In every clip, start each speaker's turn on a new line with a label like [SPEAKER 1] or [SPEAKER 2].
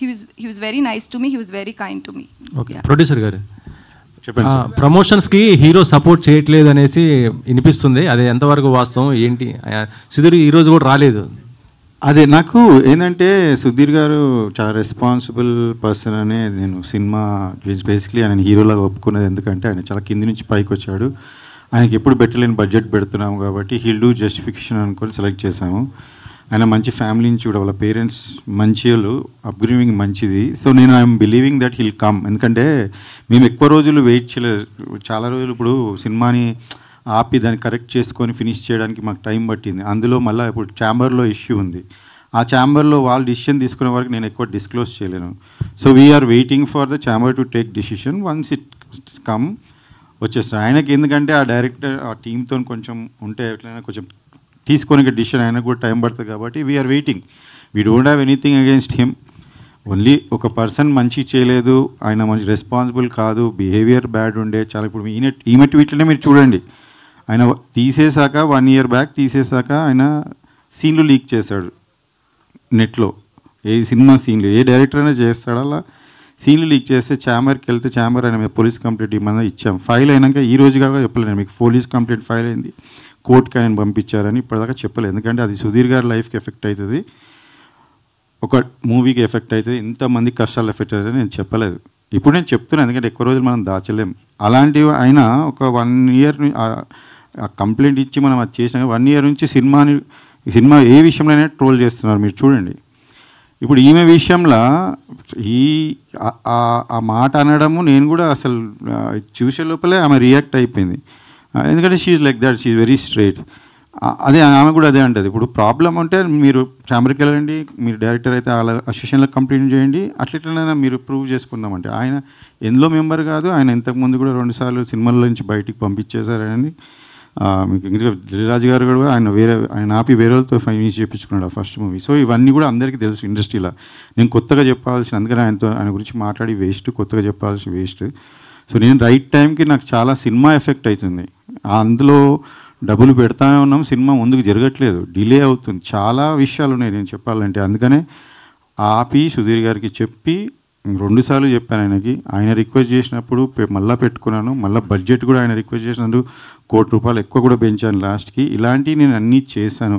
[SPEAKER 1] he was very nice to me. He was very kind to me.
[SPEAKER 2] Okay producer గారు
[SPEAKER 3] చెప్పండి sir.
[SPEAKER 2] ప్రమోషన్స్కి hero support చేయట్లేదు అనేసి వినిపిస్తుంది, అది ఎంతవరకు వాస్తవం ఏంటి? సుధీర్ ఈరోజు కూడా రాలేదు.
[SPEAKER 3] అదే నాకు ఏంటంటే సుధీర్ గారు చాలా రెస్పాన్సిబుల్ పర్సన్ అనే నేను సినిమా బేసిక్లీ ఆయన హీరోలాగా ఒప్పుకున్నది. ఎందుకంటే ఆయన చాలా కింది నుంచి పైకి వచ్చాడు. ఆయనకి ఎప్పుడు పెట్టలేని బడ్జెట్ పెడుతున్నాము కాబట్టి హీల్ డూ జస్టిఫికేషన్ అనుకొని సెలెక్ట్ చేశాము. ఆయన మంచి ఫ్యామిలీ నుంచి కూడా వాళ్ళ పేరెంట్స్ మంచి వాళ్ళు, అప్గ్రేవింగ్ మంచిది. సో నేను I'm believing that he'll come. ఎందుకంటే మేము ఎక్కువ రోజులు వెయిట్ చేయలేదు. చాలా రోజులు ఇప్పుడు సినిమాని ఆపి దాన్ని కరెక్ట్ చేసుకొని ఫినిష్ చేయడానికి మాకు టైం పట్టింది. అందులో మళ్ళీ ఇప్పుడు ఛాంబర్లో ఇష్యూ ఉంది. ఆ ఛాంబర్లో వాళ్ళు డిసిషన్ తీసుకునే వరకు నేను ఎక్కువ డిస్క్లోజ్ చేయలేను. So we are waiting for the chamber to take decision. Once it's come వచ్చేస్తారు ఆయనకి. ఎందుకంటే ఆ డైరెక్టర్ ఆ టీంతో కొంచెం ఉంటే ఎట్లయినా కొంచెం తీసుకొని డిసిషన్ ఆయనకు కూడా టైం పడుతుంది కాబట్టి we are waiting. We don't have anything against him. Only ఒక పర్సన్ మంచి చేయలేదు, ఆయన మంచి రెస్పాన్సిబుల్ కాదు, బిహేవియర్ బ్యాడ్ ఉండే చాలా. ఇప్పుడు ఈమె ట్వీట్లోనే మీరు చూడండి, ఆయన తీసేశాక 1 year బ్యాక్ తీసేశాక ఆయన సీన్లు లీక్ చేశాడు నెట్లో. ఏ సినిమా సీన్లు ఏ డైరెక్టర్ అయినా చేస్తాడు, అలా సీన్లు లీక్ చేస్తే ఛాంబర్కి వెళ్తే ఛాంబర్ ఆయన మీద పోలీస్ కంప్లైంట్ ఇవ్వమని ఇచ్చాం. ఫైల్ అయినాక ఈ రోజు కాక చెప్పలేను మీకు, పోలీస్ కంప్లైంట్ ఫైల్ అయింది, కోర్టుకి ఆయన పంపించారని ఇప్పటిదాకా చెప్పలేదు. ఎందుకంటే అది సుధీర్ గారి లైఫ్కి ఎఫెక్ట్ అవుతుంది, ఒక మూవీకి ఎఫెక్ట్ అవుతుంది, ఇంతమంది కష్టాలు ఎఫెక్ట్ అవుతుంది నేను చెప్పలేదు. ఇప్పుడు నేను చెప్తున్నాను ఎందుకంటే ఎక్కువ రోజులు మనం దాచలేం. అలాంటివి ఆయన ఒక 1 year కంప్లైంట్ ఇచ్చి మనం అది చేసినా 1 year నుంచి సినిమా ఏ విషయంలోనే ట్రోల్ చేస్తున్నారు మీరు చూడండి. ఇప్పుడు ఈమె విషయంలో ఆ మాట అనడము నేను కూడా అసలు చూసే లోపలే ఆమె రియాక్ట్ అయిపోయింది. ఎందుకంటే she's like that, she's very straight. అదే ఆమె కూడా అదే అంటది. ఇప్పుడు ప్రాబ్లం అంటే మీరు ఛాంబర్కి వెళ్ళండి, మీరు డైరెక్టర్ అయితే వాళ్ళ అసోసియేషన్లో కంప్లైంట్ చేయండి, అట్లెట్లైనా మీరు ప్రూవ్ చేసుకుందామంటే ఆయన ఎందులో మెంబర్ కాదు. ఆయన ఇంతకుముందు కూడా 2 సార్లు సినిమాల నుంచి బయటికి పంపించేశారని మీకు ఇంకా దిల్రాజు గారు కూడా ఆయన ఆపి వేరే వాళ్ళతో ఫైనిష్ చేయించుకున్నాడు ఆ ఫస్ట్ మూవీ. సో ఇవన్నీ కూడా అందరికీ తెలుసు ఇండస్ట్రీలో. నేను కొత్తగా చెప్పాల్సిన, అందుకని ఆయన గురించి మాట్లాడి వేస్ట్, కొత్తగా చెప్పాల్సిన వేస్ట్. సో నేను రైట్ టైంకి నాకు చాలా సినిమా ఎఫెక్ట్ అవుతుంది, అందులో డబ్బులు పెడతానే ఉన్నాం, సినిమా ముందుకు జరగట్లేదు, డిలే అవుతుంది, చాలా విషయాలు ఉన్నాయి నేను చెప్పాలంటే. అందుకనే ఆపి సుధీర్ గారికి చెప్పి 2 సార్లు చెప్పాను ఆయనకి. ఆయన రిక్వెస్ట్ చేసినప్పుడు మళ్ళీ పెట్టుకున్నాను, మళ్ళీ బడ్జెట్ కూడా ఆయన రిక్వెస్ట్ చేసినందుకు ₹1 కోటి ఎక్కువ కూడా పెంచాను లాస్ట్కి. ఇలాంటివి నేను అన్నీ చేశాను.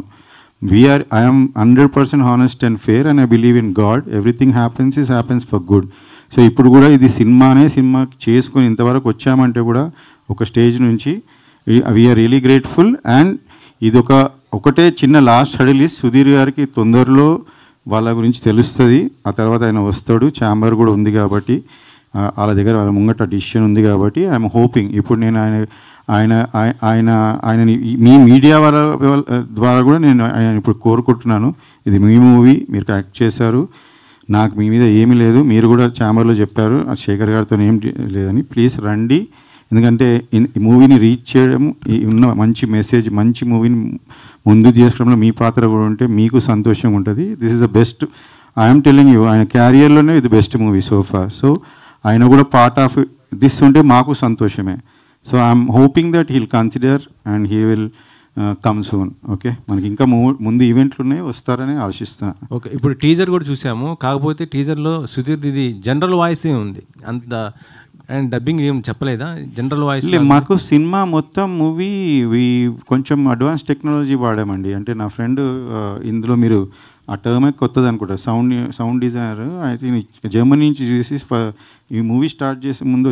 [SPEAKER 3] I'm 100% honest and fair and I believe in God. Everything happens for good. So ఇప్పుడు కూడా ఇది సినిమా చేసుకొని ఇంతవరకు వచ్చామంటే కూడా ఒక స్టేజ్ నుంచి వీఆర్ రియలీ గ్రేట్ఫుల్. అండ్ ఇది ఒకటే చిన్న లాస్ట్ హడిల్ ఇస్ సుధీర్ గారికి తొందరలో వాళ్ళ గురించి తెలుస్తుంది. ఆ తర్వాత ఆయన వస్తాడు, ఛాంబర్ కూడా ఉంది కాబట్టి వాళ్ళ దగ్గర వాళ్ళ ముంగట డిసిషన్ ఉంది కాబట్టి ఐఎమ్ హోపింగ్. ఇప్పుడు నేను ఆయనని మీ మీడియా వాళ్ళ ద్వారా కూడా నేను ఆయన ఇప్పుడు కోరుకుంటున్నాను, ఇది మీ మూవీ, మీరు యాక్ట్ చేశారు, నాకు మీ మీద ఏమీ లేదు, మీరు కూడా ఛాంబర్లో చెప్పారు శేఖర్ గారితో ఏం లేదని, ప్లీజ్ రండి. ఎందుకంటే ఈ మూవీని రీచ్ చేయడం, ఉన్న మంచి మెసేజ్, మంచి మూవీని ముందు తీసుకోవడంలో మీ పాత్ర కూడా ఉంటే మీకు సంతోషంగా ఉంటుంది. This is the best, I'm telling you, ఆయన క్యారియర్లోనే ఇది బెస్ట్ మూవీ సోఫా. సో ఆయన కూడా పార్ట్ ఆఫ్ దిస్ ఉంటే మాకు సంతోషమే. So I'm hoping that heal consider and he will come soon. Okay, మనకి ఇంకా ముందు ఈవెంట్లు ఉన్నాయి, వస్తారని ఆశిస్తున్నాను.
[SPEAKER 2] ఓకే, ఇప్పుడు టీజర్ కూడా చూసాము, కాకపోతే టీజర్లో సుధీర్ ఇది జనరల్ వాయిసే ఉంది, అంత అండ్ డబ్బింగ్ ఏం చెప్పలేదా? జనరల్ వాయిస్
[SPEAKER 3] మాకు సినిమా మొత్తం మూవీ కొంచెం అడ్వాన్స్ టెక్నాలజీ వాడామండి. అంటే నా ఫ్రెండ్ ఇందులో మీరు ఆ టర్మే కొత్తది అనుకుంటా, సౌండ్ డిజైనర్ అయితే జర్మనీ నుంచి చూసి ఈ మూవీ స్టార్ట్ చేసే ముందు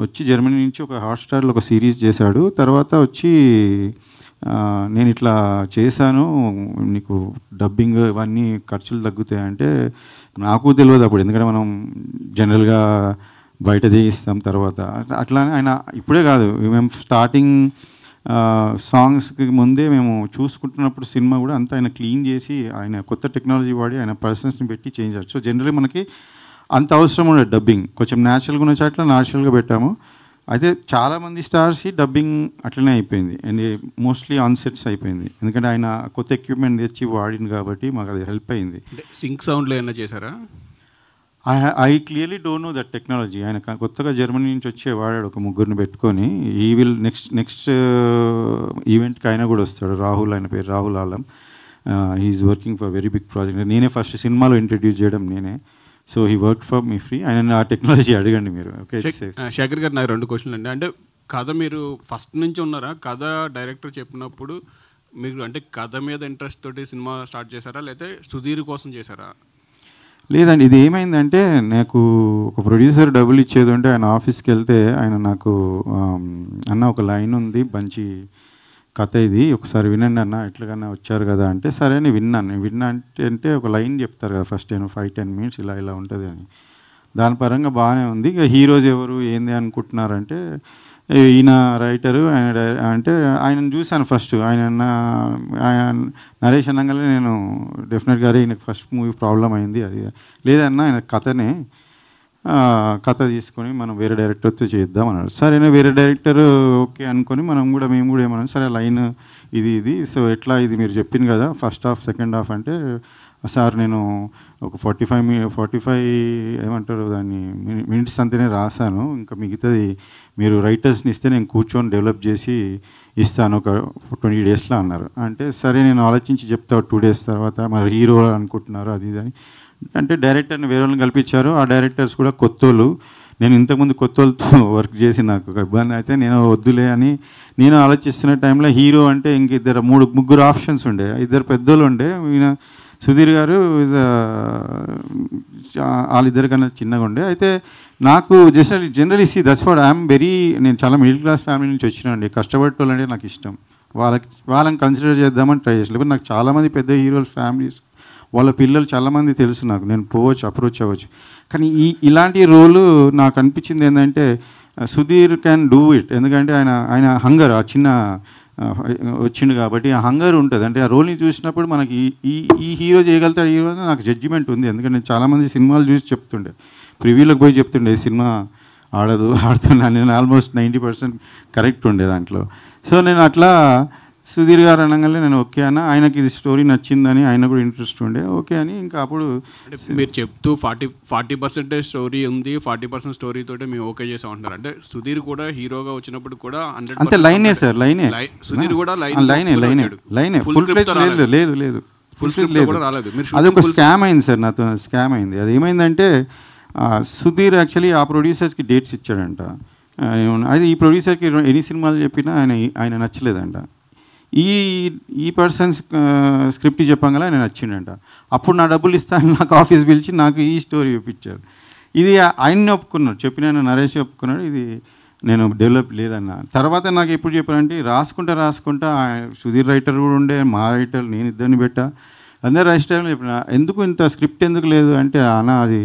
[SPEAKER 3] వచ్చి జర్మనీ నుంచి ఒక హాట్స్టార్లో ఒక సిరీస్ చేశాడు. తర్వాత వచ్చి నేను ఇట్లా చేశాను, నీకు డబ్బింగ్ ఇవన్నీ ఖర్చులు తగ్గుతాయంటే నాకు తెలియదు అప్పుడు, ఎందుకంటే మనం జనరల్గా బయట చేయిస్తాం. తర్వాత అట్లానే ఆయన ఇప్పుడే కాదు, మేము స్టార్టింగ్ సాంగ్స్కి ముందే మేము చూసుకుంటున్నప్పుడు సినిమా కూడా అంతా ఆయన క్లీన్ చేసి ఆయన కొత్త టెక్నాలజీ వాడి ఆయన పర్సన్స్ని పెట్టి చేంజ్ చేయాలి. సో జనరల్లీ మనకి అంత అవసరం ఉండదు డబ్బింగ్, కొంచెం న్యాచురల్గా ఉన్న చోట్ల న్యాచురల్గా పెట్టాము. అయితే చాలామంది స్టార్స్ డబ్బింగ్ అట్లనే అయిపోయింది అండ్ మోస్ట్లీ ఆన్ సెట్స్ అయిపోయింది, ఎందుకంటే ఆయన కొత్త ఎక్విప్మెంట్ తెచ్చి వాడింది కాబట్టి మాకు అది హెల్ప్ అయింది.
[SPEAKER 4] సింక్ సౌండ్లో ఏమైనా చేశారా?
[SPEAKER 3] I clearly don't know that technology. ఆయన కొత్తగా జర్మనీ నుంచి వచ్చే వాడాడు, ఒక 3 పెట్టుకొని. ఈ విల్ నెక్స్ట్ ఈవెంట్కి ఆయన కూడా వస్తాడు, రాహుల్, ఆయన పేరు Rahul Alam. He's working for very big project. నేనే ఫస్ట్ సినిమాలో ఇంట్రడ్యూస్ చేయడం నేనే. So he work for me free. ఆయన ఆ టెక్నాలజీ అడగండి మీరు. ఓకే
[SPEAKER 4] శేఖర్ గారు, నాకు 2 క్వశ్చన్లు అండి. అంటే కథ మీరు ఫస్ట్ నుంచి ఉన్నారా? కథ డైరెక్టర్ చెప్పినప్పుడు మీరు అంటే కథ మీద ఇంట్రెస్ట్ తోటి సినిమా స్టార్ట్ చేశారా, లేకపోతే సుధీర్ కోసం చేశారా?
[SPEAKER 3] లేదండి, ఇది ఏమైందంటే నాకు ఒక ప్రొడ్యూసర్ డబ్బులు ఇచ్చేది ఉంటే ఆయన ఆఫీస్కి వెళ్తే ఆయన నాకు అన్న ఒక లైన్ ఉంది మంచి కథ, ఇది ఒకసారి వినండి అన్న, ఎట్లాగన్నా వచ్చారు కదా అంటే సరే అని విన్నా అంటే ఒక లైన్ చెప్తారు కదా ఫస్ట్ 5-10 minutes ఇలా ఇలా ఉంటుంది అని. దాని పరంగా బాగానే ఉంది. ఇక హీరోస్ ఎవరు ఏంది అనుకుంటున్నారంటే ఈయన రైటరు, ఆయన అంటే ఆయనను చూశాను ఫస్ట్. ఆయన నరేష్ అనగానే నేను డెఫినెట్గా ఈయనకు ఫస్ట్ మూవీ ప్రాబ్లం అయింది అది లేదన్నా, ఆయన కథ తీసుకొని మనం వేరే డైరెక్టర్తో చేద్దాం అన్నాడు. సరేనా, వేరే డైరెక్టర్ ఓకే అనుకొని మేము కూడా ఏమన్నా సరే లైన్ ఇది సో ఎట్లా ఇది మీరు చెప్పింది కదా ఫస్ట్ హాఫ్ సెకండ్ హాఫ్ అంటే సార్ నేను ఒక 45 ఏమంటారు దాన్ని మినిట్స్ అంతనే రాశాను, ఇంకా మిగతాది మీరు రైటర్స్ని ఇస్తే నేను కూర్చొని డెవలప్ చేసి ఇస్తాను ఒక 20 daysలో అన్నారు. అంటే సరే నేను ఆలోచించి చెప్తా 2 days తర్వాత. మరి హీరో అనుకుంటున్నారు అది ఇది అని అంటే డైరెక్టర్ని వేరే వాళ్ళని కల్పించారు. ఆ డైరెక్టర్స్ కూడా కొత్తోళ్ళు. నేను ఇంతకుముందు కొత్తోళ్ళతో వర్క్ చేసి నాకు ఒక ఇబ్బంది అయితే నేను వద్దులే అని నేను ఆలోచిస్తున్న టైంలో హీరో అంటే ఇంక ముగ్గురు ఆప్షన్స్ ఉండే. 2 పెద్దోళ్ళు ఉండే. ఈయన సుధీర్ గారు వాళ్ళిద్దరికన్నా చిన్నగా ఉండే. అయితే నాకు జనరల్ ఇసి దట్స్ వాట్ ఐఎమ్ నేను చాలా మిడిల్ క్లాస్ ఫ్యామిలీ నుంచి వచ్చినానండి. కష్టపడేటోళ్ళంటే నాకు ఇష్టం. వాళ్ళని కన్సిడర్ చేద్దామని ట్రై చేసి, లేకపోతే నాకు చాలామంది పెద్ద హీరోల ఫ్యామిలీస్ వాళ్ళ పిల్లలు చాలామంది తెలుసు నాకు, నేను అప్రోచ్ అవ్వచ్చు. కానీ ఇలాంటి రోలు నాకు అనిపించింది ఏంటంటే సుధీర్ క్యాన్ డూ ఇట్. ఎందుకంటే ఆయన హంగర్ ఆ చిన్న వచ్చిండు కాబట్టి ఆ హంగర్ ఉంటుంది. అంటే ఆ రోల్ని చూసినప్పుడు మనకి ఈ హీరో చేయగలుగుతాడు హీరో అని నాకు జడ్జిమెంట్ ఉంది. ఎందుకంటే నేను చాలామంది సినిమాలు చూసి చెప్తుండే, ప్రివ్యూలోకి పోయి చెప్తుండే సినిమా ఆడుతున్నాను నేను ఆల్మోస్ట్ 90% కరెక్ట్ ఉండే దాంట్లో. సో నేను అట్లా సుధీర్ గారు అనగానే నేను ఓకే అన్న, ఆయనకి ఇది స్టోరీ నచ్చిందని ఆయన కూడా ఇంట్రెస్ట్ ఉండే ఓకే అని. ఇంకా అప్పుడు
[SPEAKER 4] మీరు చెప్తూ 40% స్టోరీ ఉంది, 40% స్టోరీ తోటి మేము ఓకే చేసాం అంటున్నారు. అంటే సుధీర్ కూడా హీరోగా వచ్చినప్పుడు కూడా
[SPEAKER 3] అంతే లైనే సార్, లైనే
[SPEAKER 4] సుధీర్ కూడా
[SPEAKER 3] లైనే ఫుల్ ఫ్లెజ్ లేదు
[SPEAKER 4] ఫుల్ స్క్రిప్ట్ లేదు,
[SPEAKER 3] అది ఒక స్కామ్ అయింది సార్, నాతో స్కామ్ అయింది. అది ఏమైందంటే సుధీర్ యాక్చువల్లీ ఆ ప్రొడ్యూసర్స్కి డేట్స్ ఇచ్చాడంట. అది ఈ ప్రొడ్యూసర్కి ఎన్ని సినిమాలు చెప్పినా ఆయన నచ్చలేదంట. ఈ పర్సన్స్ స్క్రిప్ట్ చెప్పంగా ఆయన నచ్చిండంట. అప్పుడు నా డబ్బులు ఇస్తాను నాకు ఆఫీస్ పిలిచి నాకు ఈ స్టోరీ చూపించారు. ఇది ఆయన్ని ఒప్పుకున్నాడు, చెప్పిన నరేష్ ఒప్పుకున్నాడు, ఇది నేను డెవలప్ లేదన్న. తర్వాత నాకు ఎప్పుడు చెప్పారంటే రాసుకుంటా సుధీర్ రైటర్ కూడా ఉండే, మా రైటర్ నేను ఇద్దరిని పెట్టా, అందరు రాసే టైంలో చెప్పిన ఎందుకు ఇంత స్క్రిప్ట్ ఎందుకు లేదు అంటే అన్న అది